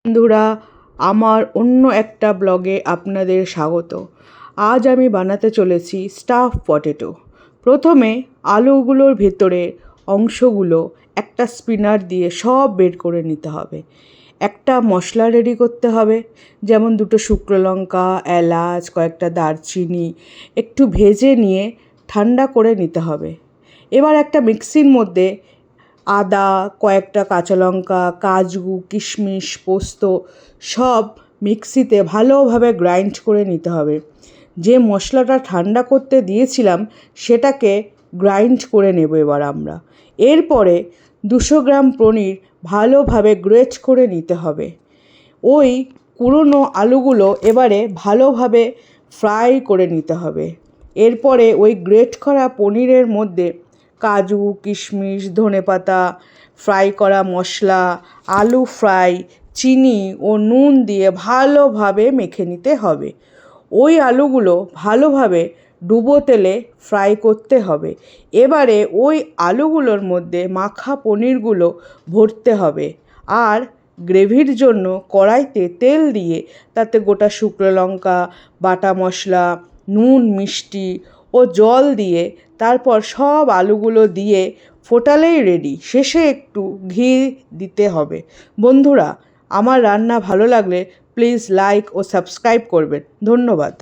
বন্ধুরা, আমার অন্য একটা ব্লগে আপনাদের স্বাগত। আজ আমি বানাতে চলেছি স্টাফ পটেটো। প্রথমে আলুগুলোর ভেতরে অংশগুলো একটা স্পিনার দিয়ে সব বের করে নিতে হবে। একটা মশলা রেডি করতে হবে, যেমন 2টো শুকনো লঙ্কা, এলাচ, কয়েকটা দারচিনি একটু ভেজে নিয়ে ঠান্ডা করে নিতে হবে। এবার একটা মিক্সির মধ্যে আদা, কয়েকটা কাঁচা লঙ্কা, কাজু, কিশমিশ, পোস্ত সব মিক্সিতে ভালোভাবে গ্রাইন্ড করে নিতে হবে। যে মশলাটা ঠান্ডা করতে দিয়েছিলাম সেটাকে গ্রাইন্ড করে নেব এবার আমরা। এরপরে 200 গ্রাম পনির ভালোভাবে গ্রেট করে নিতে হবে। ওই কুড়োনো আলুগুলো এবারে ভালোভাবে ফ্রাই করে নিতে হবে। এরপরে ওই গ্রেট করা পনিরের মধ্যে কাজু, কিশমিশ, ধনেপাতা, ফ্রাই করা মশলা, আলু ফ্রাই, চিনি ও নুন দিয়ে ভালোভাবে মেখে নিতে হবে। ওই আলুগুলো ভালোভাবে ডুবো তেলে ফ্রাই করতে হবে। এবারে ওই আলুগুলোর মধ্যে মাখা পনিরগুলো ভরতে হবে। আর গ্রেভির জন্য কড়াইতে তেল দিয়ে তাতে গোটা শুকনো লঙ্কা, বাটা মশলা, নুন, মিষ্টি ও জল দিয়ে তারপর সব আলুগুলো দিয়ে ফোটালেই রেডি। শেষে একটু ঘি দিতে হবে। বন্ধুরা, আমার রান্না ভালো লাগলে প্লিজ লাইক ও সাবস্ক্রাইব করবেন। ধন্যবাদ।